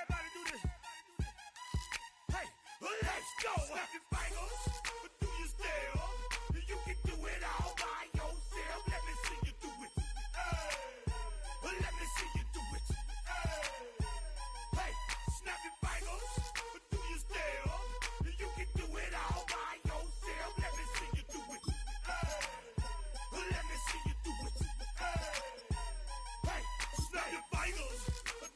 Everybody do this. Hey, let's go. Snap your fingers, but do you still? You can do it all by yourself. Let me see you do it. Hey, let me see you do it. Hey, snap your fingers, but do you still? You can do it all by yourself. Let me see you do it. Let me see you do it. Hey, snap your fingers,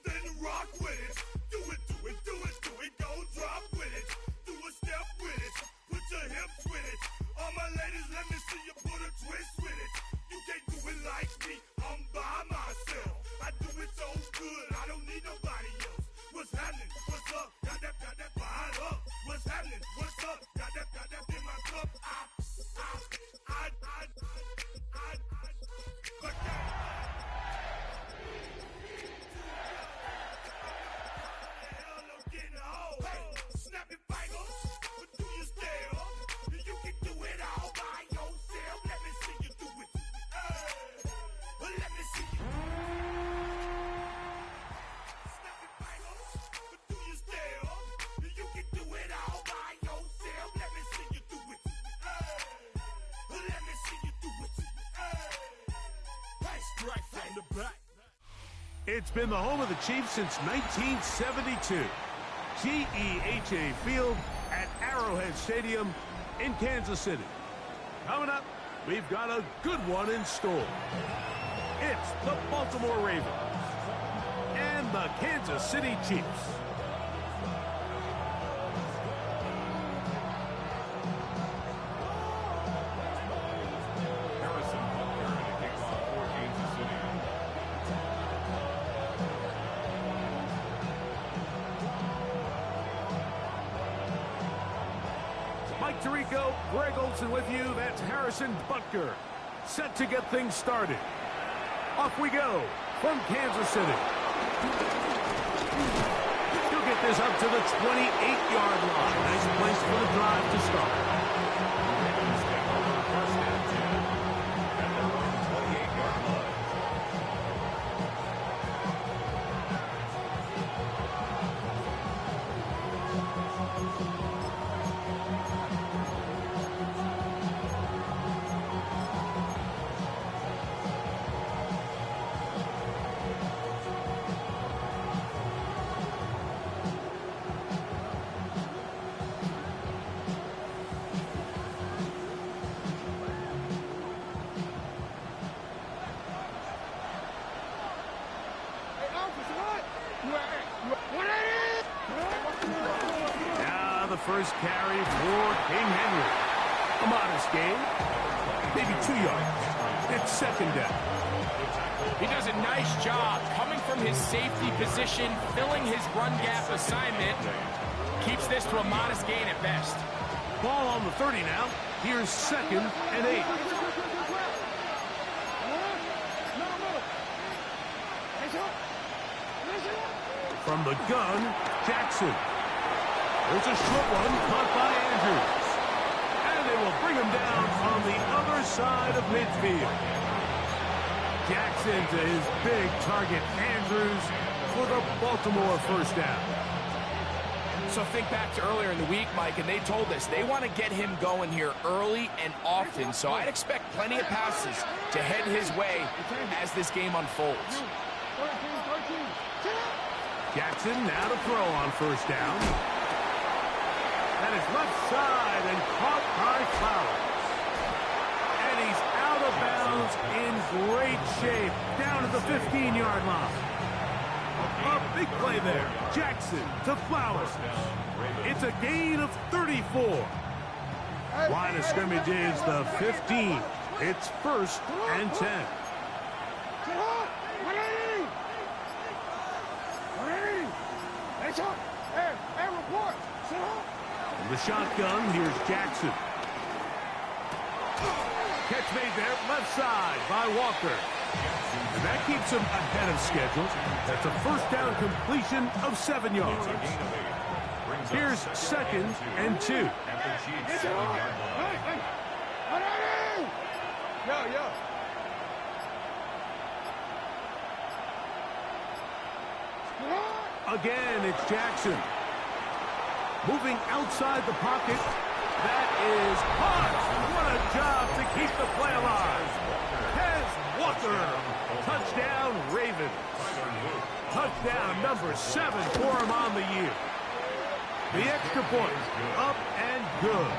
then rock with it. Do it, do it, do it, do it. Go drop with it. Do a step with it. Put your hips with it. All my ladies, let me see you put a twist with it. You can't do it like me. I'm by myself. I do it so good. I don't need nobody else. What's happening? What's up? Got that fired up. What's happening? What's up? Got that in my cup. Snap your fingers, but do you still? You can do it all by yourself. Let me see you do it. Let me see you. Snap your fingers, but do you still? You can do it all by yourself. Let me see you do it. Let me see you do it. Hey, strike from the back. It's been the home of the Chiefs since 1972. GEHA Field at Arrowhead Stadium in Kansas City. Coming up, we've got a good one in store. It's the Baltimore Ravens and the Kansas City Chiefs. Mike Tirico, Greg Olson with you. That's Harrison Butker. Set to get things started. Off we go from Kansas City. He'll get this up to the 28-yard line. Nice place for the drive to start. Now the first carry for King Henry. A modest gain, maybe 2 yards. It's second down. He does a nice job coming from his safety position, filling his run gap assignment. Keeps this to a modest gain at best. Ball on the 30 now. Here's second and 8. From the gun, Jackson. There's a short one caught by Andrews. And they will bring him down on the other side of midfield. Jackson to his big target, Andrews, for the Baltimore first down. So think back to earlier in the week, Mike, and they told us they want to get him going here early and often. So I'd expect plenty of passes to head his way as this game unfolds. Jackson now to throw on first down. And it's left side and caught by Flowers. And he's out of bounds in great shape down at the 15-yard line. A big play there. Jackson to Flowers. It's a gain of 34. Line of scrimmage is the 15. It's first and 10. From the shotgun, here's Jackson. Catch made there, left side by Walker. And that keeps him ahead of schedule. That's a first down completion of 7 yards. Here's second and 2. Again, it's Jackson. Moving outside the pocket. That is hot. What a job to keep the play alive. Hez Walker. Touchdown, Ravens. Touchdown number 7 for him on the year. The extra point, up and good.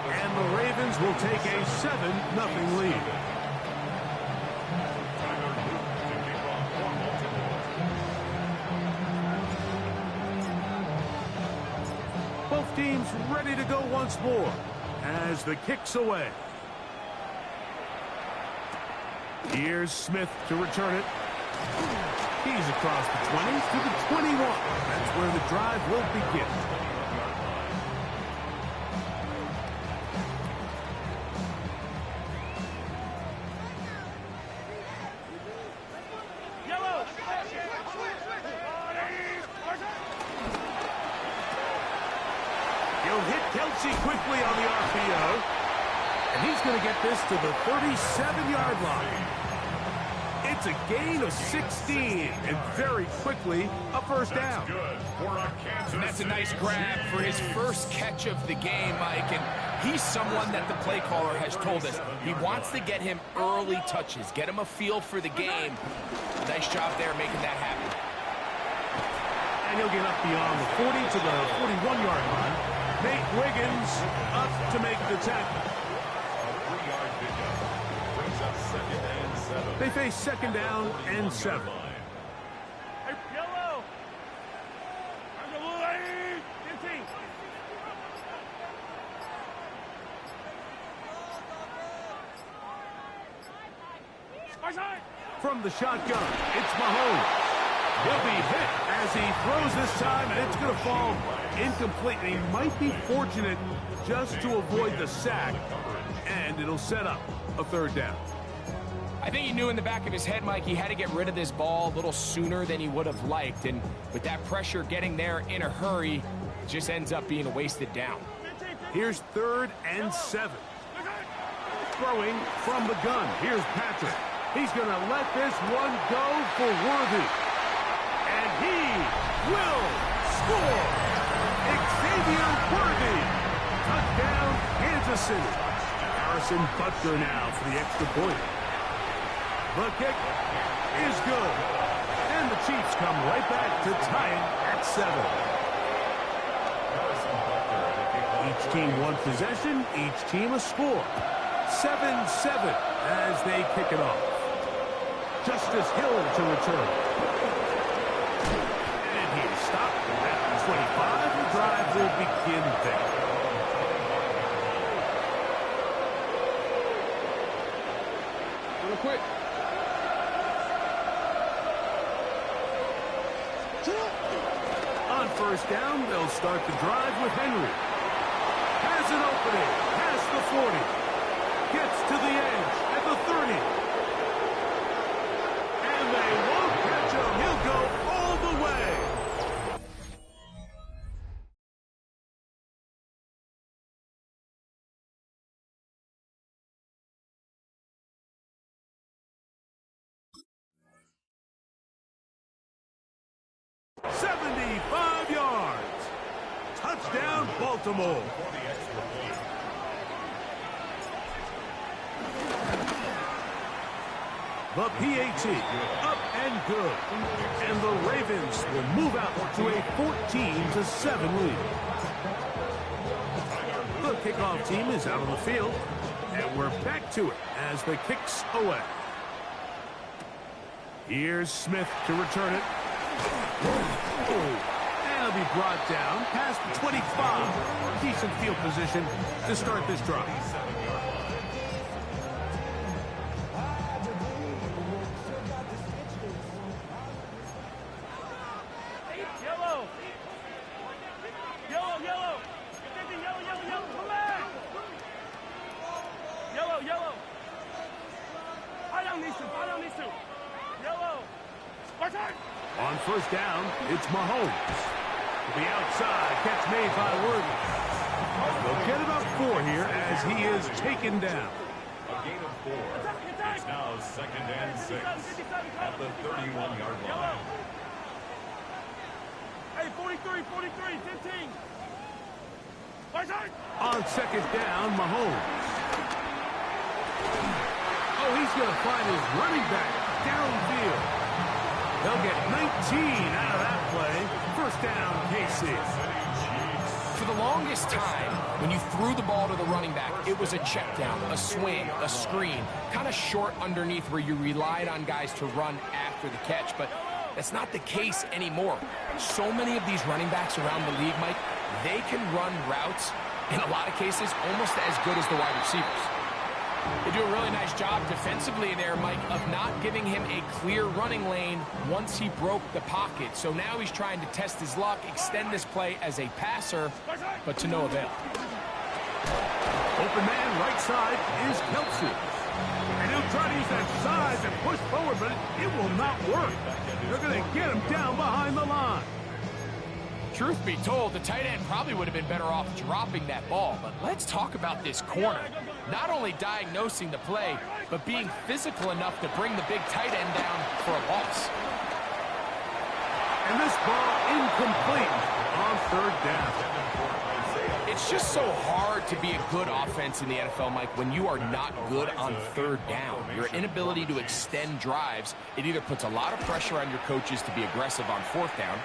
And the Ravens will take a 7-0 lead. Both teams ready to go once more as the kick's away. Here's Smith to return it. He's across the 20 to the 21. That's where the drive will begin. He'll hit Kelsey quickly on the RPO. And he's going to get this to the 37-yard line. It's a gain of 16, and very quickly, a first down. And that's a nice grab for his first catch of the game, Mike. And he's someone that the play caller has told us he wants to get him early touches, get him a feel for the game. Nice job there making that happen. And he'll get up beyond the 40 to the 41-yard line. Nate Wiggins up to make the tackle. They face 2nd down and 7. From the shotgun, it's Mahomes. He'll be hit as he throws this time, and it's going to fall incomplete. He might be fortunate just to avoid the sack, and it'll set up a 3rd down. I think he knew in the back of his head, Mike, he had to get rid of this ball a little sooner than he would have liked. And with that pressure getting there in a hurry, it just ends up being a wasted down. Here's 3rd and 7. Throwing from the gun. Here's Patrick. He's going to let this one go for Worthy. And he will score. Xavier Worthy. Touchdown, Kansas City. Harrison Butker now for the extra point. The kick is good. And the Chiefs come right back to tie it at 7. Each team one possession, each team a score. 7-7 as they kick it off. Justice Hill to return. And he's stopped at the 25. The drive will begin there. Real quick. On 1st down, they'll start the drive with Henry. Has an opening, past the 40. Gets to the edge at the 30. And they won't catch him. He'll go all the way. Touchdown, Baltimore. The PAT, up and good. And the Ravens will move out to a 14-7 lead. The kickoff team is out on the field. And we're back to it as the kick's away. Here's Smith to return it. And it'll be brought down past the 25. Decent field position to start this drive. On 1st down, it's Mahomes. To the outside, catch made by Worthy. They'll get about 4 here as he is taken down. A gain of 4. It's now 2nd and 6 at the 31-yard line. 43, 15. On second down, Mahomes. Oh, he's going to find his running back downfield. They'll get 19 out of that play. First down, KC. For the longest time, when you threw the ball to the running back, it was a check down, a swing, a screen, kind of short underneath where you relied on guys to run after the catch. But that's not the case anymore. So many of these running backs around the league, Mike, they can run routes, in a lot of cases, almost as good as the wide receivers. They do a really nice job defensively there, Mike, of not giving him a clear running lane once he broke the pocket. So now he's trying to test his luck, extend this play as a passer, but to no avail. Open man right side is Kelsey. And he'll try to use that size and push forward, but it will not work. They're going to get him down behind the line. Truth be told, the tight end probably would have been better off dropping that ball. But let's talk about this corner. Not only diagnosing the play, but being physical enough to bring the big tight end down for a loss. And this ball incomplete on third down. It's just so hard to be a good offense in the NFL, Mike, when you are not good on third down. Your inability to extend drives, it either puts a lot of pressure on your coaches to be aggressive on fourth down,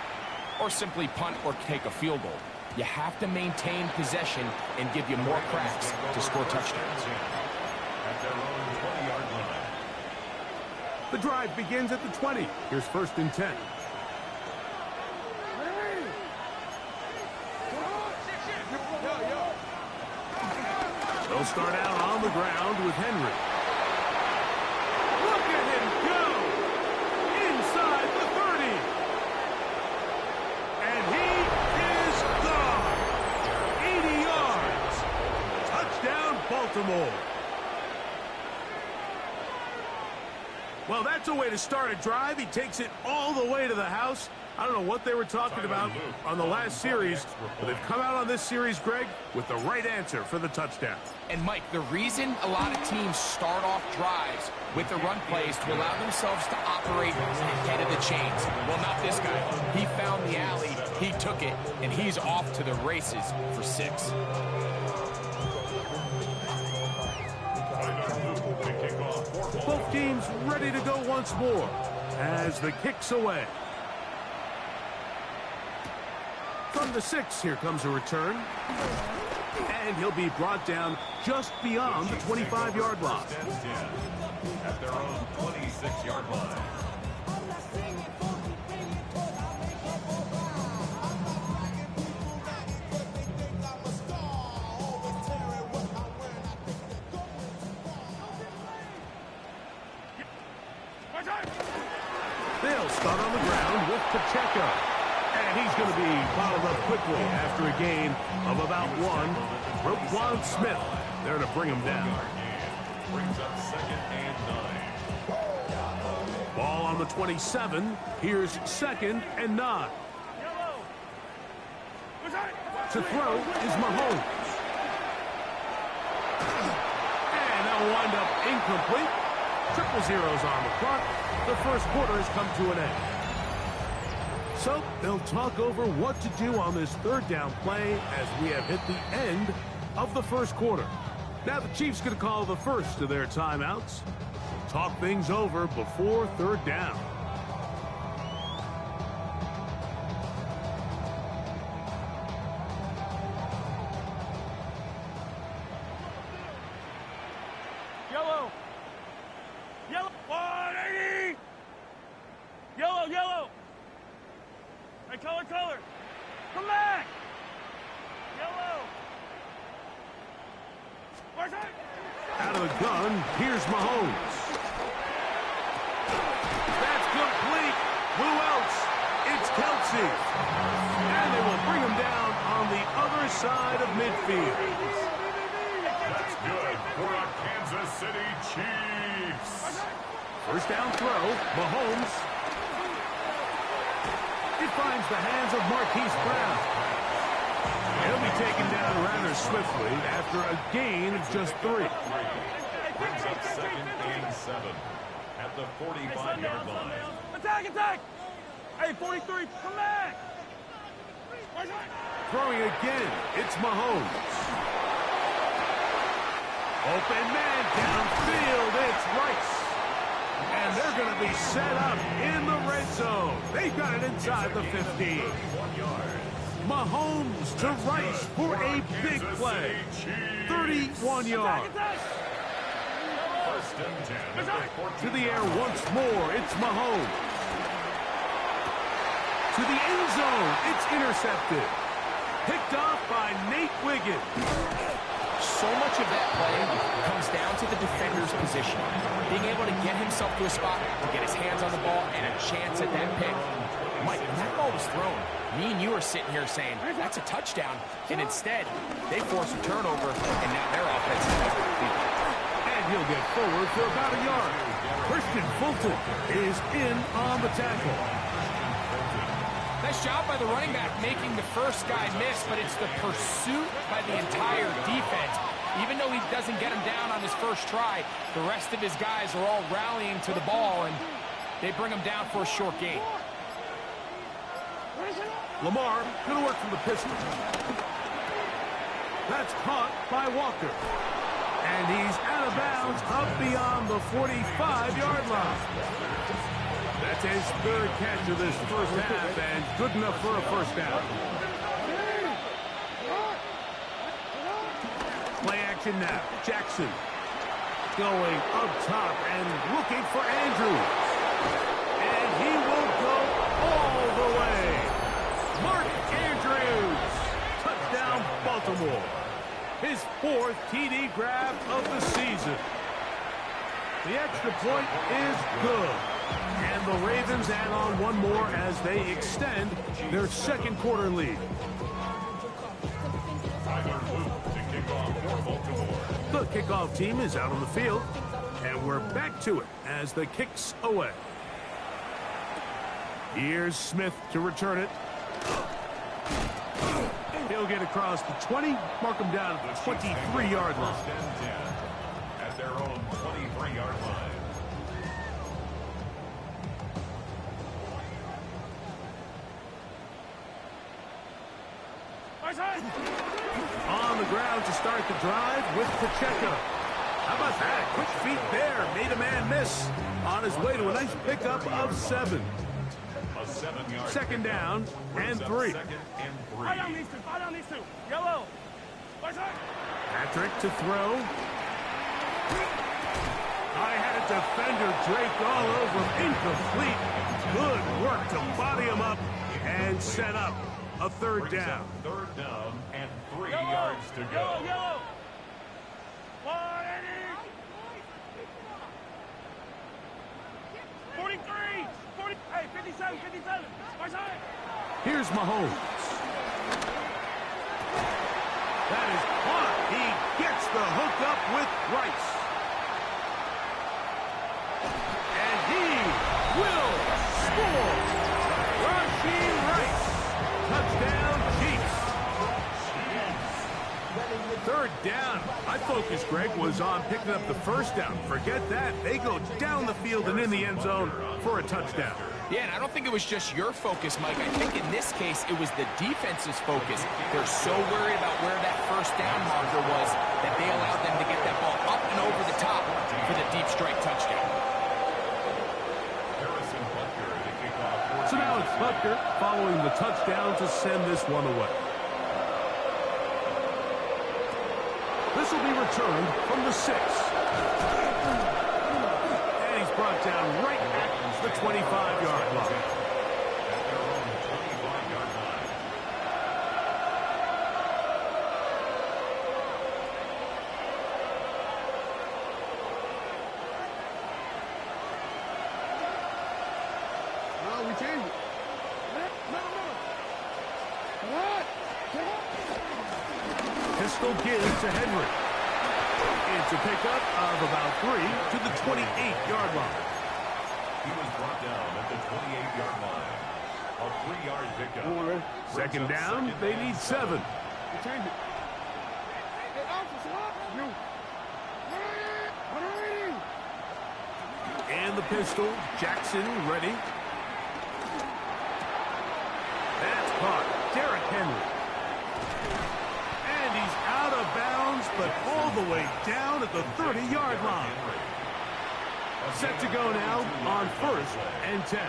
or simply punt or take a field goal. You have to maintain possession and give you more cracks to score touchdowns. At their own 20-yard line. The drive begins at the 20. Here's first and 10. They'll start out on the ground with Henry. Look at him go! Inside the 30. And he is gone. 80 yards. Touchdown, Baltimore. Well, that's a way to start a drive. He takes it all the way to the house. I don't know what they were talking about on the last series, but they've come out on this series, Greg, with the right answer for the touchdown. And, Mike, the reason a lot of teams start off drives with the run plays to allow themselves to operate ahead of the chains. Well, not this guy. He found the alley, he took it, and he's off to the races for 6. Both teams ready to go once more as the kick's away. From the 6, here comes a return. And he'll be brought down just beyond the 25-yard line. At their own 26-yard line. They'll start on the ground with Pacheco. And he's going to be followed up quickly after a gain of about 1. Roquan Smith there to bring him down. Brings up second and 9. Ball on the 27. Here's second and 9. To throw is Mahomes. And they'll wind up incomplete. 0-0s on the clock. The first quarter has come to an end. So they'll talk over what to do on this third down play as we have hit the end of the first quarter. Now the Chiefs going to call the first of their timeouts. Talk things over before third down. Yellow. Yellow. 180. Yellow, yellow. Hey, color. Come back. Yellow. Out of the gun, here's Mahomes. That's complete. Who else? It's Kelsey. And they will bring him down on the other side of midfield. That's good for our Kansas City Chiefs. First down throw, Mahomes. It finds the hands of Marquise Brown. He'll be taken down rather swiftly after a gain of just 3. Brings up second and 7 at the 45-yard line. Attack. Hey, 43, come back. Throwing again, it's Mahomes. Open man downfield, it's Rice. And they're going to be set up in the red zone. They've got it inside the 15. Mahomes to Rice for a big play. 31 yards. First and 10. To the air once more, it's Mahomes. To the end zone, it's intercepted. Picked off by Nate Wiggins. So much of that play comes down to the defender's position. Being able to get himself to a spot, to get his hands on the ball, and a chance at that pick. Mike, when that ball was thrown, me and you are sitting here saying, that's a touchdown. And instead, they force a turnover, and now their offense is complete. And he'll get forward for about a yard. Christian Fulton is in on the tackle. Nice job by the running back making the first guy miss, but it's the pursuit by the entire defense. Even though he doesn't get him down on his first try, the rest of his guys are all rallying to the ball, and they bring him down for a short gain. Lamar going to work from the pistol. That's caught by Walker. And he's out of bounds up beyond the 45-yard line. That's his third catch of this first half, and good enough for a first down. Play action now. Jackson going up top and looking for Andrews. And he will go all the way. Mark Andrews. Touchdown, Baltimore. His fourth TD grab of the season. The extra point is good. And the Ravens add on one more as they extend their second quarter lead. The kickoff team is out on the field, and we're back to it as the kick's away. Here's Smith to return it. He'll get across the 20, mark him down at the 23-yard line. At their own 23-yard line. On the ground to start the drive with Pacheco. How about that? Quick feet there. Made a man miss on his way to a nice pickup of 7. A 7-yard. Second down and 3. Second and 3. I don't need to. I don't need to. Yellow. Patrick to throw. I had a defender draped all over him. Incomplete. Good work to body him up and set up a third down. Third down and 3 Yellow. yards to go. Yellow, yellow. 180. 43. 40. Hey, 57, 57. My side. Here's Mahomes. That is caught. He gets the hook up with Rice. And he will score. Rashee Rice. Touchdown, Chiefs. Third down. My focus, Greg, was on picking up the first down. Forget that. They go down the field and in the end zone for a touchdown. Yeah, and I don't think it was just your focus, Mike. I think in this case, it was the defense's focus. They're so worried about where that first down marker was that they allowed them to get that ball up and over the top for the deep strike touchdown. So now it's Butker following the touchdown to send this one away. This will be returned from the 6. And he's brought down right at the 25-yard line. No, we changed it. Pistol gives to Henry. It's a pickup of about 3 to the 28-yard line. He was brought down at the 28-yard line. A 3-yard pickup. Second down, they need 7. We changed it. Hey, Alpha, what? You. And the pistol, Jackson ready. That's caught. Derrick Henry Henry. And he's out of bounds, but all the way down at the 30-yard line. Set to go now on 1st and 10.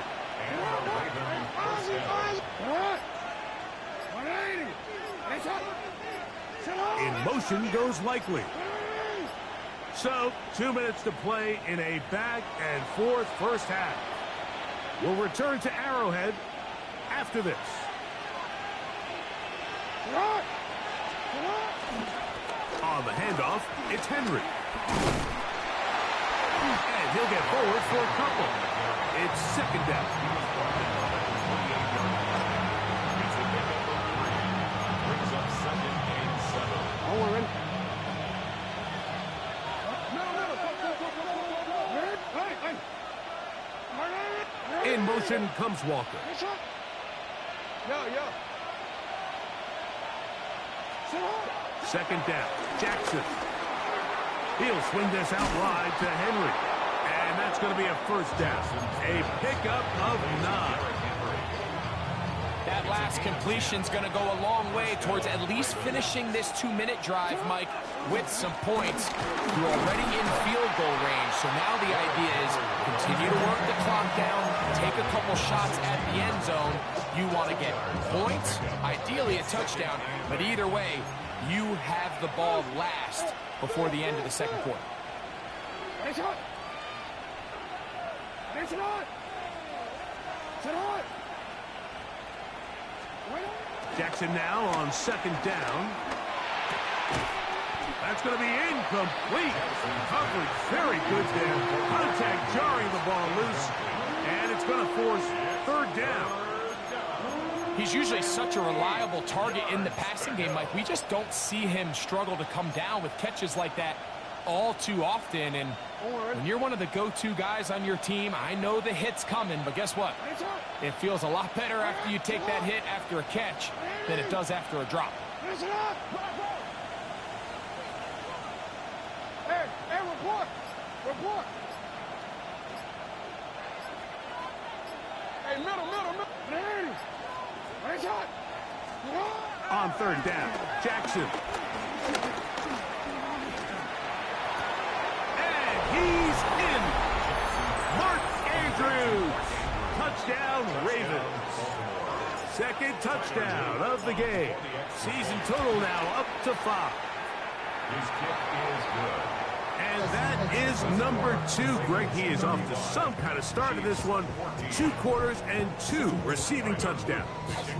In motion goes Likely. So, 2 minutes to play in a back-and-forth first half. We'll return to Arrowhead after this. On the handoff, it's Henry. And he'll get forward for a couple. It's 2nd down. Brings up 2nd and 7. In motion comes Walker. Yo. 2nd down, Jackson. He'll swing this out wide to Henry. And that's going to be a 1st down. A pickup of 9. That last completion's going to go a long way towards at least finishing this 2-minute drive, Mike, with some points. You're already in field goal range, so now the idea is continue to work the clock down, take a couple shots at the end zone. You want to get points, ideally a touchdown, but either way, you have the ball last before the end of the 2nd quarter. Jackson now on 2nd down. That's going to be incomplete. Coverage very good there. Contact jarring the ball loose. And it's going to force 3rd down. He's usually such a reliable target in the passing game, Mike. We just don't see him struggle to come down with catches like that all too often. And when you're one of the go-to guys on your team, I know the hit's coming, but guess what? It feels a lot better after you take that hit after a catch than it does after a drop. Hey, report. Hey, middle. On 3rd down, Jackson. And he's in. Mark Andrews. Touchdown, Ravens. 2nd touchdown of the game. Season total now up to 5. His kick is good. And that is number 2. Greg, he is off to some kind of start in this one. 2 quarters and 2 receiving touchdowns.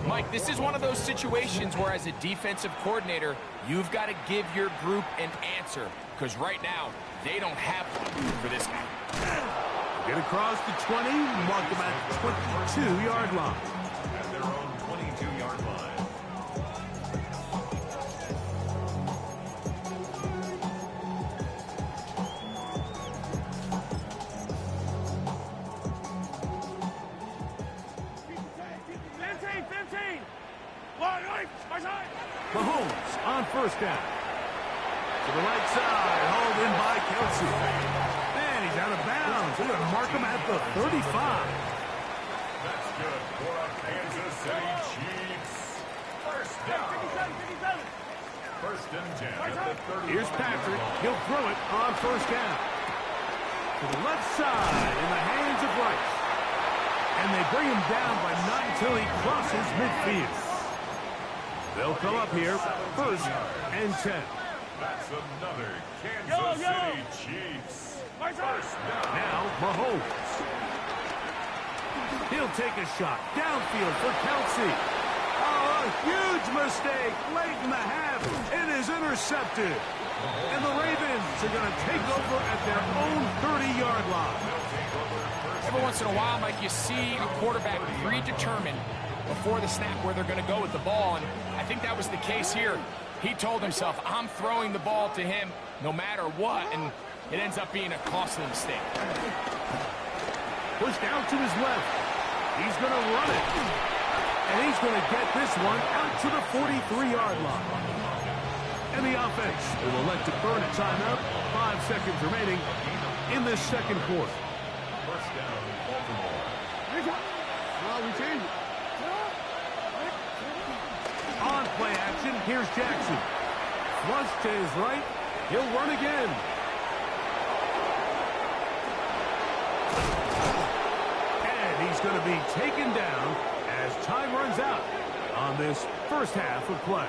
Mike, this is one of those situations where as a defensive coordinator, you've got to give your group an answer. Because right now, they don't have one for this guy. Get across the 20, mark them at the 22-yard line. At their own 22-yard line. Mahomes on 1st down. To the right side, hauled in by Kelsey. And he's out of bounds. They're going to mark him at the 35. That's good for a Kansas City Chiefs. 1st down. 1st and 10 at the 30. Here's Patrick. He'll throw it on 1st down. To the left side in the hands of Rice. And they bring him down, but not until he crosses midfield. They'll come up here, 1st and 10. That's another Kansas City Chiefs. 1st down. Now, Mahomes. He'll take a shot downfield for Kelsey. Oh, a huge mistake late in the half. It is intercepted. And the Ravens are going to take over at their own 30-yard line. Every once in a while, Mike, you see a quarterback predetermined before the snap where they're going to go with the ball, and I think that was the case here. He told himself, I'm throwing the ball to him no matter what, and it ends up being a costly mistake. Pushed out to his left. He's going to run it. And he's going to get this one out to the 43-yard line. And the offense will elect to burn a timeout. 5 seconds remaining in this 2nd quarter. 1st down, Baltimore. We change it. On play action. Here's Jackson. Flush to his right. He'll run again. And he's going to be taken down as time runs out on this first half of play.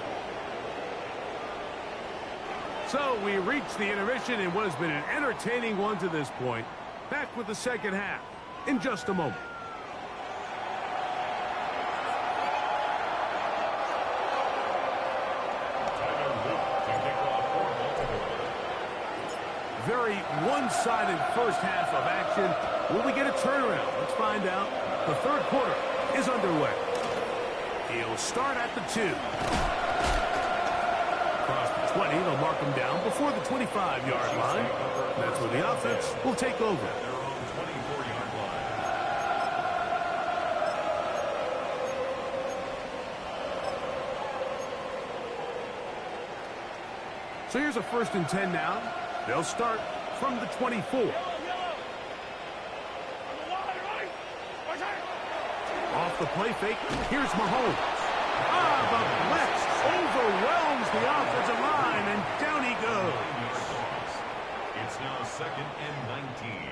So we reach the intermission in what has been an entertaining one to this point. Back with the second half in just a moment. Very one-sided first half of action. Will we get a turnaround? Let's find out. The third quarter is underway. He'll start at the 2. Across the 20, they'll mark him down before the 25-yard line. That's where the offense will take over. So here's a 1st and 10 now. They'll start from the 24. Off the play fake, here's Mahomes. The blitz overwhelms the offensive line, and down he goes. It's now 2nd and 19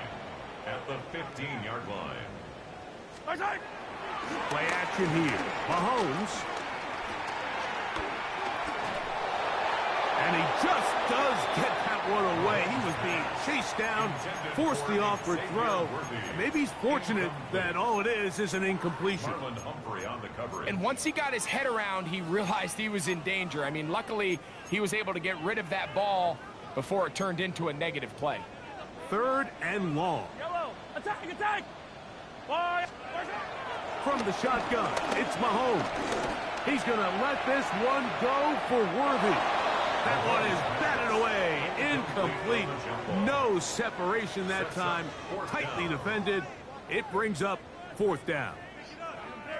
at the 15-yard line. Play action here. Mahomes. And he just does get that one away. He was being chased down, forced the awkward throw. Maybe he's fortunate that all it is an incompletion. And once he got his head around, he realized he was in danger. I mean, luckily, he was able to get rid of that ball before it turned into a negative play. 3rd and long. Attack! From the shotgun, it's Mahomes. He's going to let this one go for Worthy. That one is batted away. Incomplete. No separation that time. Tightly defended. It brings up 4th down.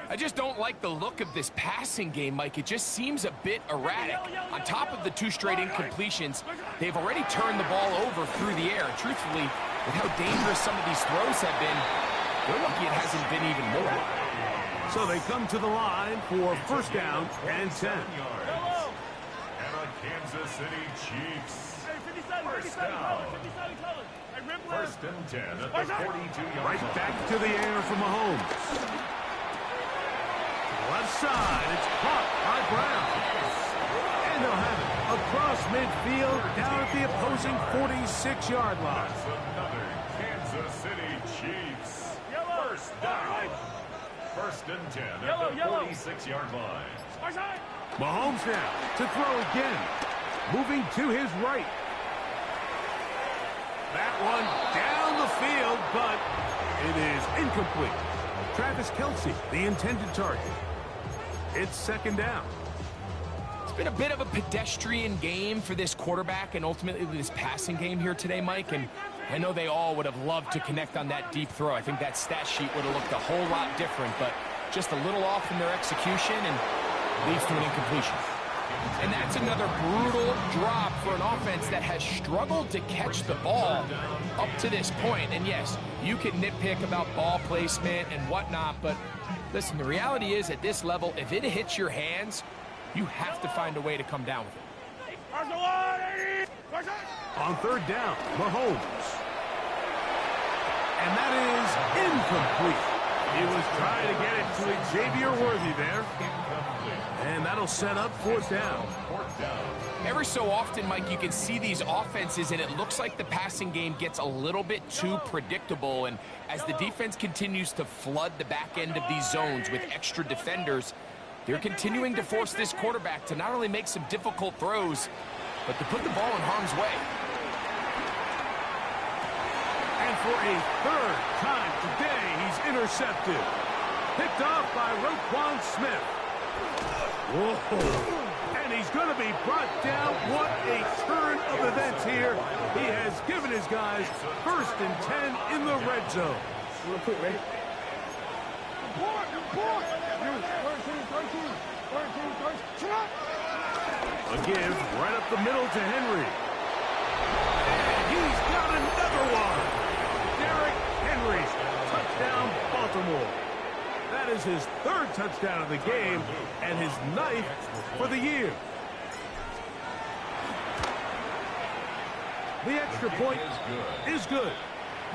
I just don't like the look of this passing game, Mike. It just seems a bit erratic. On top of the 2 straight incompletions, they've already turned the ball over through the air. Truthfully, with how dangerous some of these throws have been, they're lucky it hasn't been even more. So they come to the line for 1st down and 10. Kansas City Chiefs. 1st down. 1st and 10 at the 42-yard line. Right back to the air for Mahomes. Left side, it's caught by Brown. And they'll have it across midfield down at the opposing 46-yard line. That's another Kansas City Chiefs. 1st down. 1st and 10 at the 46-yard line. Mahomes now to throw again. Moving to his right. That one down the field, but it is incomplete. Travis Kelce, the intended target. It's 2nd down. It's been a bit of a pedestrian game for this quarterback and ultimately this passing game here today, Mike. And I know they all would have loved to connect on that deep throw. I think that stat sheet would have looked a whole lot different, but just a little off in their execution and leads to an incompletion. And that's another brutal drop for an offense that has struggled to catch the ball up to this point. And yes, you can nitpick about ball placement and whatnot, but listen, the reality is at this level, if it hits your hands, you have to find a way to come down with it. On 3rd down, Mahomes. And that is incomplete. He was trying to get it to Xavier Worthy there. And that'll set up 4th down. Every so often, Mike, you can see these offenses, and it looks like the passing game gets a little bit too predictable. And as the defense continues to flood the back end of these zones with extra defenders, they're continuing to force this quarterback to not only make some difficult throws, but to put the ball in harm's way. And for a 3rd time today, he's intercepted. Picked off by Roquan Smith. Whoa. And he's going to be brought down. What a turn of events here. He has given his guys 1st and 10 in the red zone. Real quick, ready? A give right up the middle to Henry. And he's got another one. Derrick Henry. Touchdown, Baltimore. That is his third touchdown of the game and his 9th for the year. The extra point is good.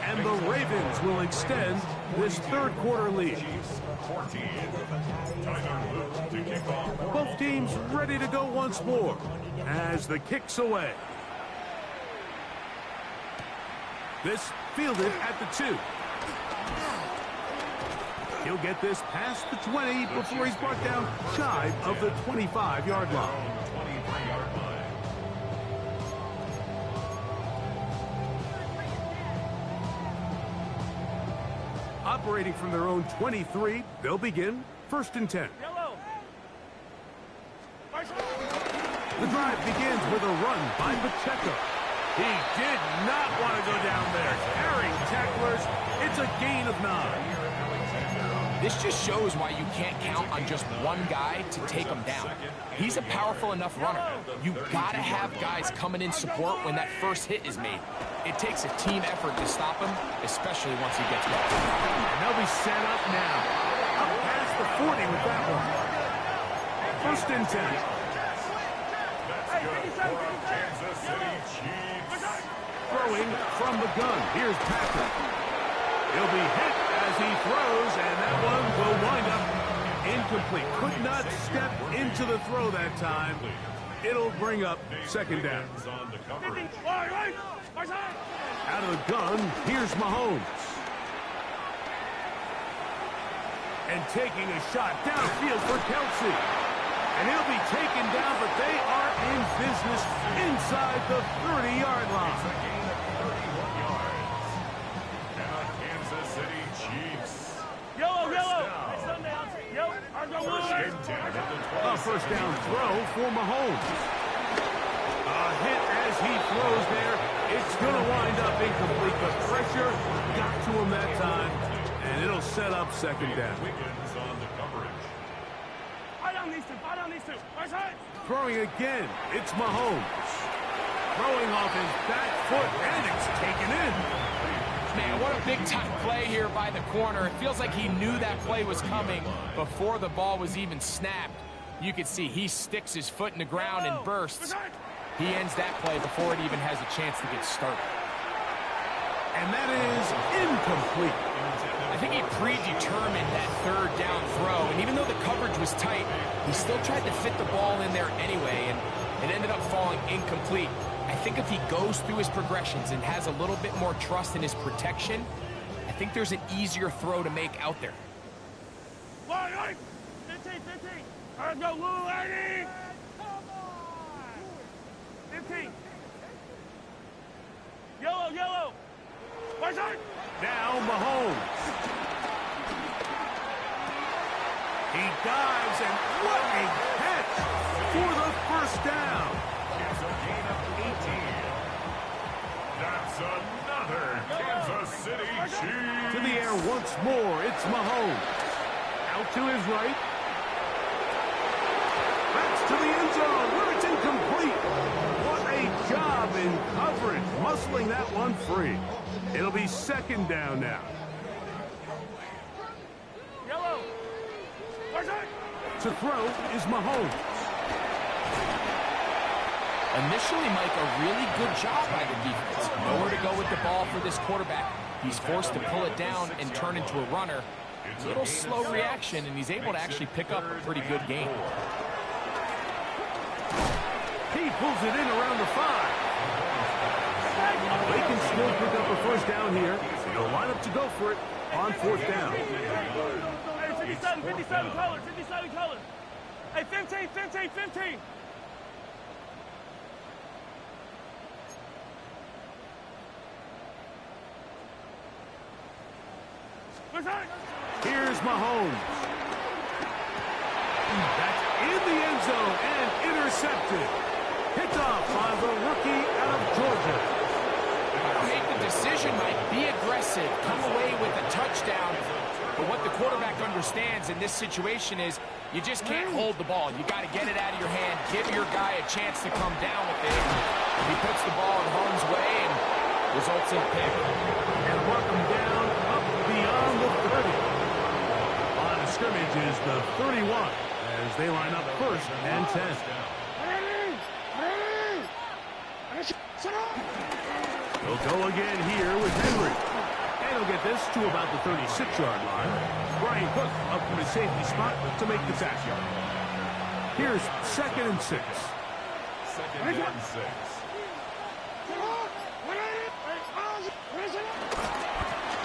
And the Ravens will extend this third quarter lead. Both teams ready to go once more as the kick's away. This fielded at the 2. He'll get this past the 20 before he's brought down shy of the 25-yard line. Operating from their own 23, they'll begin 1st and 10. The drive begins with a run by Pacheco. He did not want to go down there. Carrying tacklers, it's a gain of 9. This just shows why you can't count on just one guy to take him down. He's a powerful enough runner. You've got to have guys coming in support when that first hit is made. It takes a team effort to stop him, especially once he gets back. And they'll be set up now. Up past the 40 with that one. 1st and 10. Kansas City Chiefs. Throwing from the gun. Here's Patrick. He'll be hit as he throws, and that one will wind up incomplete. Could not step into the throw that time. It'll bring up 2nd down. Out of the gun, here's Mahomes. And taking a shot downfield for Kelsey. And he'll be taken down, but they are in business inside the 30-yard line. And the Kansas City Chiefs. Yellow. A 1st down throw for Mahomes. A hit as he throws there. It's going to wind up incomplete. The pressure got to him that time, and it'll set up 2nd down. Wiggins on the coverage. Throwing again, it's Mahomes. Throwing off his back foot, and it's taken in. Man, what a big-time play here by the corner. It feels like he knew that play was coming before the ball was even snapped. You can see he sticks his foot in the ground and bursts. He ends that play before it even has a chance to get started. And that is incomplete. I think he predetermined that 3rd down throw, and even though the coverage was tight, he still tried to fit the ball in there anyway, and it ended up falling incomplete. I think if he goes through his progressions and has a little bit more trust in his protection, I think there's an easier throw to make out there. 15. Let's go, Lou, 80. 15. Yellow. Now Mahomes. He dives, and what a catch for the 1st down. It's a gain of 18. That's another Kansas City Chiefs. To the air once more, it's Mahomes. Out to his right. That's to the end zone where it's incomplete. What a job in coverage, muscling that one free. It'll be 2nd down now. Yellow. To throw is Mahomes. Initially, Mike, a really good job by the defense. Nowhere to go with the ball for this quarterback. He's forced to pull it down and turn into a runner. A little slow reaction, and he's able to actually pick up a pretty good game. He pulls it in around the 5. They can still pick up a 1st down here. They'll line up to go for it on 4th down. Hey, 57 color. Hey, 15. Here's Mahomes. That's in the end zone and intercepted. Picked off by the rookie out of Georgia. Make the decision, Mike. Be aggressive. Come away with a touchdown. But what the quarterback understands in this situation is you just can't hold the ball. You got to get it out of your hand. Give your guy a chance to come down with it. He puts the ball in harm's way and results in a pick. And brought them down up beyond the 30. On a scrimmage is the 31 as they line up first and 10. He'll go again here with Henry. And he'll get this to about the 36-yard line. Brian Cook up from his safety spot to make the tackle. Here's 2nd and 6. Second and 6.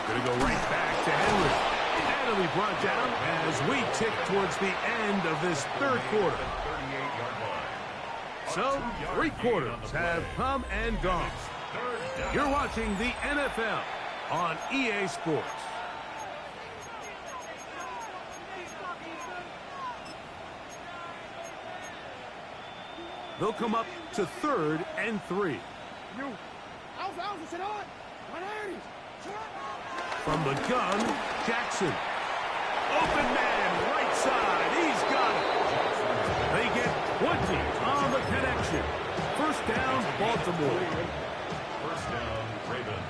Going to go right back to Henry. And he'll be brought down as we tick towards the end of this third quarter. So, 3 quarters have come and gone. You're watching the NFL on EA Sports. They'll come up to 3rd and 3. From the gun, Jackson. Open man, right side. He's got it. They get 20 on the connection. First down, Baltimore. First down, Ravens.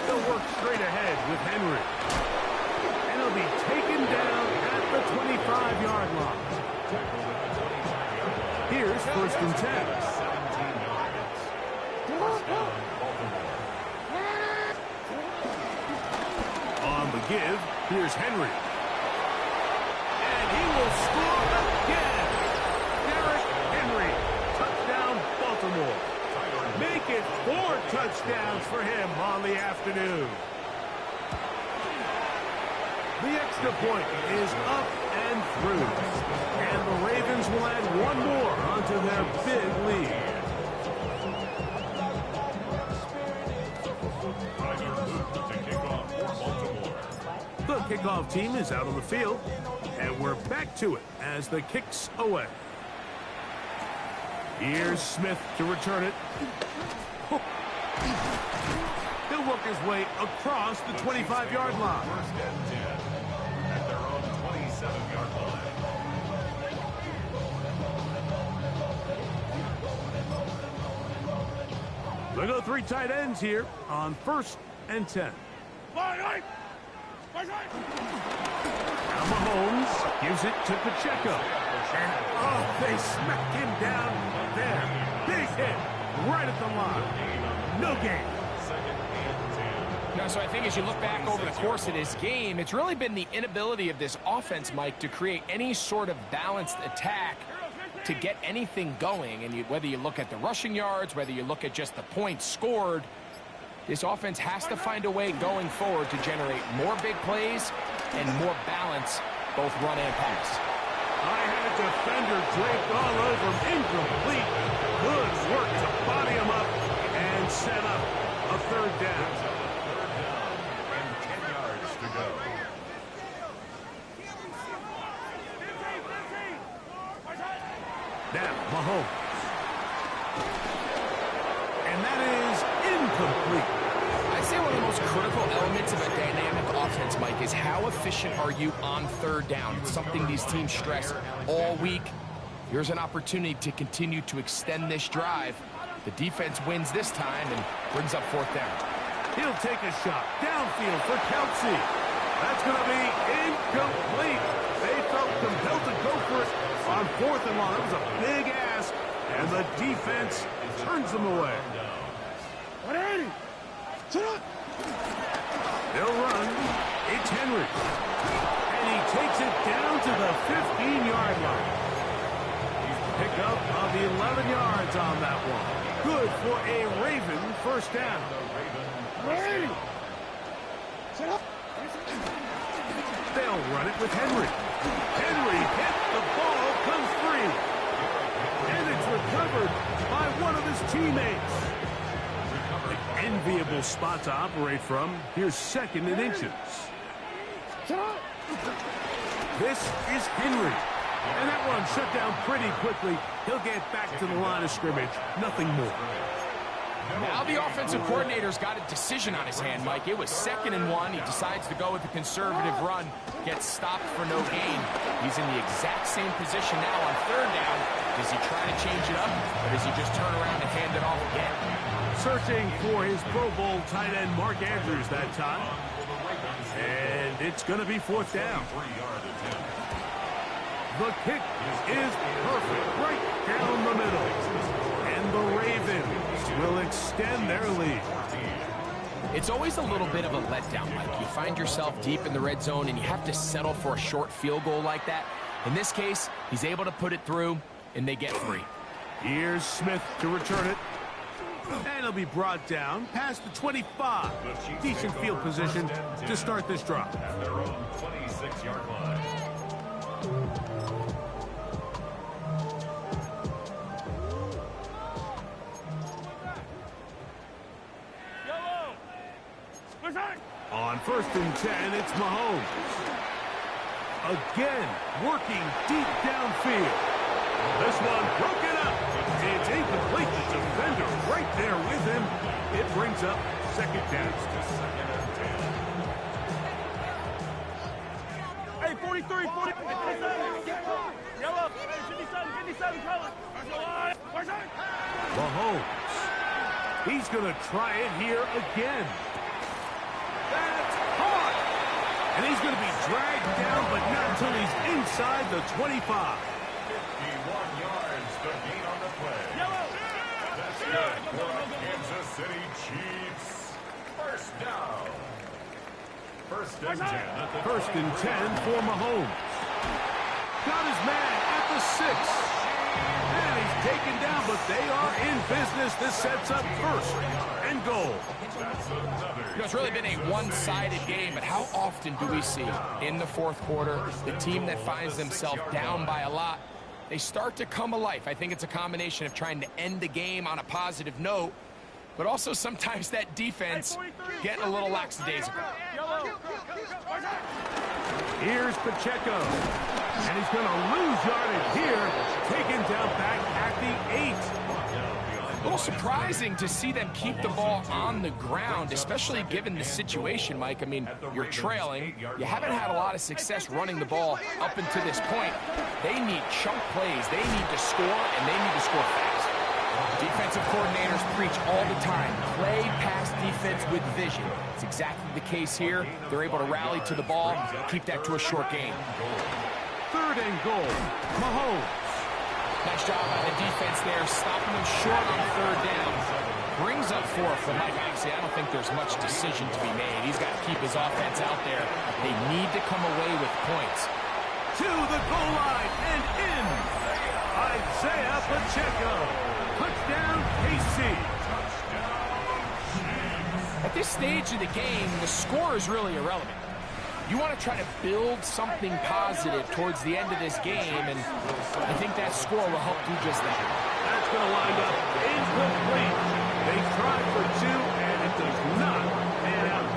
They'll work straight ahead with Henry. And he'll be taken down at the 25-yard line. Here's 1st and 10. 17 yards. First down, Baltimore. On the give, here's Henry. And he will score again. Derrick Henry. Touchdown, Baltimore. Make it 4 touchdowns for him on the afternoon. The extra point is up and through. And the Ravens will add 1 more onto their big lead. The kickoff team is out on the field, and we're back to it as the kick's away. Here's Smith to return it. He'll work his way across the 25-yard line. First and 10 at their own 27-yard line. They go 3 tight ends here on 1st and 10. Now Mahomes gives it to Pacheco. And, oh, they smacked him down there. Big hit right at the line. No gain. So I think as you look back over the course of this game, it's really been the inability of this offense, Mike, to create any sort of balanced attack to get anything going. And whether you look at the rushing yards, whether you look at just the points scored, this offense has to find a way going forward to generate more big plays and more balance, both run and pass. I had a defender draped all over him. Incomplete. Good work to body him up and set up a 3rd down. And 10 yards to go. Now, Mahomes. And that is incomplete. I'd say one of the most critical elements of a dynamic offense, Mike, is how efficient are you on 3rd down. It's something these teams stress all week. Here's an opportunity to continue to extend this drive. The defense wins this time and brings up 4th down. He'll take a shot downfield for Kelsey. That's going to be incomplete. They felt compelled to go for it on 4th and long. That was a big ask, and the defense turns them away. They'll run. It's Henry. And he takes it down to the 15-yard line. Pick up of 11 yards on that one. Good for a Raven 1st down. They'll run it with Henry. Henry hit, the ball comes free. And it's recovered by one of his teammates. An enviable spot to operate from. Here's 2nd and inches. This is Henry. And that one shut down pretty quickly. He'll get back to the line of scrimmage. Nothing more. Now the offensive coordinator's got a decision on his hand, Mike. It was 2nd and 1. He decides to go with a conservative run, gets stopped for no gain. He's in the exact same position now on 3rd down. Does he try to change it up, or does he just turn around and hand it off again? Searching for his Pro Bowl tight end Mark Andrews that time. And it's going to be 4th down. The kick is perfect, right down the middle. And the Ravens will extend their lead. It's always a little bit of a letdown, Mike. You find yourself deep in the red zone and you have to settle for a short field goal like that. In this case, he's able to put it through, and they get 3. Here's Smith to return it. And he'll be brought down past the 25. Decent field position to start this drive. At their own 26-yard line. On 1st and 10, it's Mahomes. Again, working deep downfield. This one broken up. It's incomplete. The defender right there with him. It brings up 2nd down. Hey, 43, 40, 57. Yellow, 57, color. Mahomes. He's going to try it here again. That's hard. And he's going to be dragged down, but not until he's inside the 25. 51 yards to gain on the play. That's good for our Kansas City Chiefs. 1st down. 1st and 10 at the 1st and 10 for Mahomes. Got his man at the 6. And he's taken down, but they are in business. This sets up 1st and goal. That's another. You know, it's really been a one-sided game, but how often do we see in the 4th quarter the team that finds themselves down by a lot, they start to come alive? I think it's a combination of trying to end the game on a positive note, but also sometimes that defense getting a little lackadaisical. Here's Pacheco. And he's going to lose yardage here. Taken down back at the 8. A little surprising to see them keep the ball on the ground, especially given the situation, Mike. I mean, you're trailing. You haven't had a lot of success running the ball up until this point. They need chunk plays. They need to score, and they need to score fast. Defensive coordinators preach all the time, play pass defense with vision. It's exactly the case here. They're able to rally to the ball, keep that to a short game. 3rd and goal. Mahomes. Nice job by the defense there, stopping them short on 3rd down. Brings up 4 for Mike. Actually, I don't think there's much decision to be made. He's got to keep his offense out there. They need to come away with points. To the goal line and in. Isaiah Pacheco. Touchdown, KC. At this stage of the game, the score is really irrelevant. You want to try to build something positive towards the end of this game, and I think that score will help do just that. That's going to wind up incomplete. They tried for 2, and it does not pan out.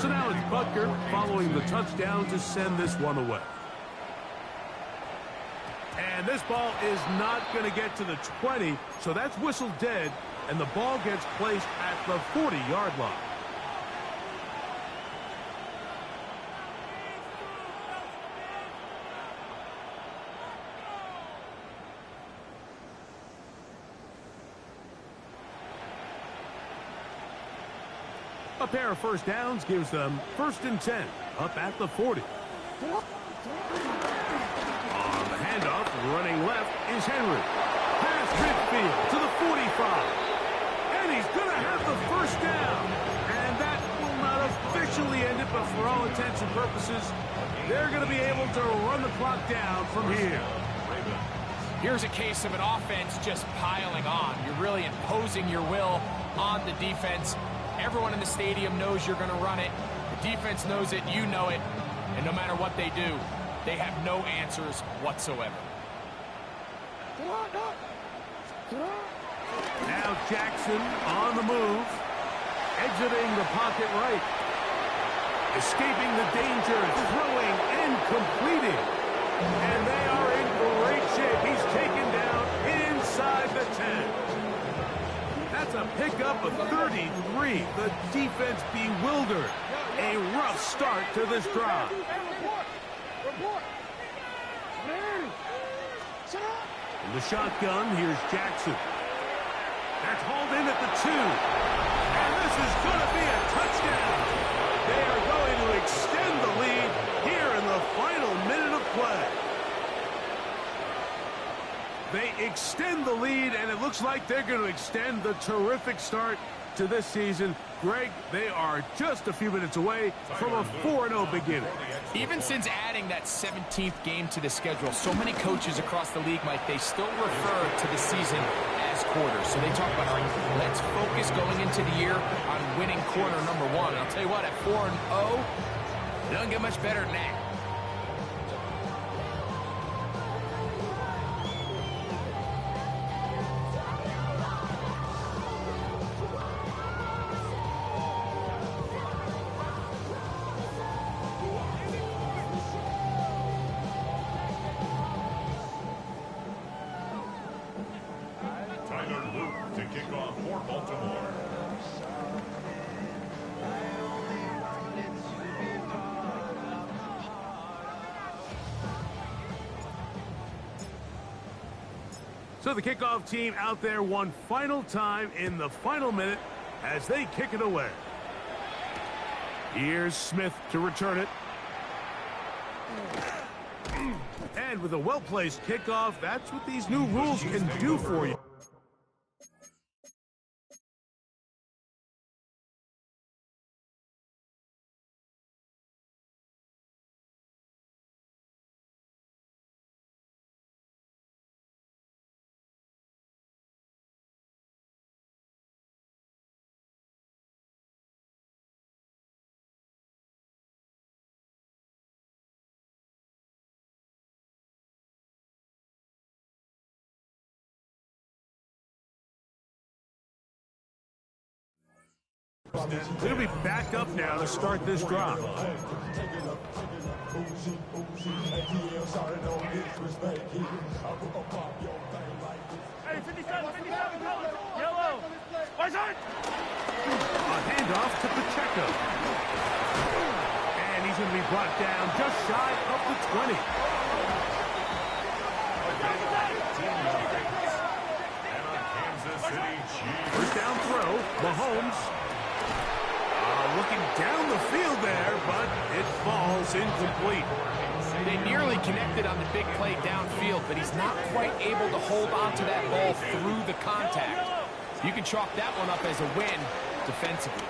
So now it's Butker following the touchdown to send this one away. And this ball is not going to get to the 20, so that's whistled dead, and the ball gets placed at the 40-yard line. A pair of 1st downs gives them 1st and 10, up at the 40. On the handoff, running left is Henry. Past midfield to the 45. And he's going to have the 1st down. And that will not officially end it, but for all intents and purposes, they're going to be able to run the clock down from here. Here's a case of an offense just piling on. You're really imposing your will on the defense. Everyone in the stadium knows you're going to run it. The defense knows it, you know it. And no matter what they do, they have no answers whatsoever. Now Jackson on the move, exiting the pocket right, escaping the danger, throwing and completing, and they are in great shape. He's taken down inside the 10. That's a pickup of 33. The defense bewildered. A rough start to this drive. In the shotgun, here's Jackson. That's hauled in at the 2. And this is going to be a touchdown. They are going to extend the lead here in the final minute of play. They extend the lead, and it looks like they're going to extend the terrific start to this season. Greg, they are just a few minutes away from a 4-0 beginning. Even since adding that 17th game to the schedule, so many coaches across the league, Mike, they still refer to the season as quarters. So they talk about, all right, let's focus going into the year on winning quarter number 1. And I'll tell you what, at 4-0, it doesn't get much better than that. To kick off for Baltimore. So the kickoff team out there one final time in the final minute as they kick it away. Here's Smith to return it. And with a well-placed kickoff, that's what these new rules can do for you. They'll be back up now to start this drive. Hey, 57, yellow. A handoff to Pacheco. And he's going to be brought down just shy of the 20. First down throw, Mahomes. Looking down the field there, but it falls incomplete. They nearly connected on the big play downfield, but he's not quite able to hold on to that ball through the contact. You can chalk that one up as a win defensively.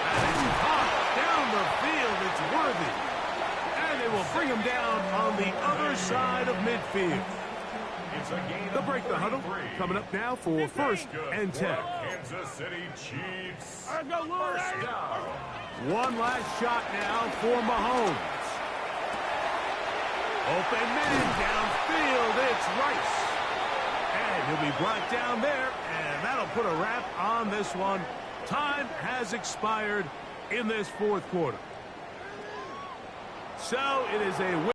And hot down the field, it's Worthy. And they will bring him down on the other side of midfield. They'll break the huddle. Coming up now for 1st and 10. Kansas City Chiefs. First down. One last shot now for Mahomes. Open man downfield. It's Rice. And he'll be brought down there, and that'll put a wrap on this one. Time has expired in this 4th quarter. So it is a win.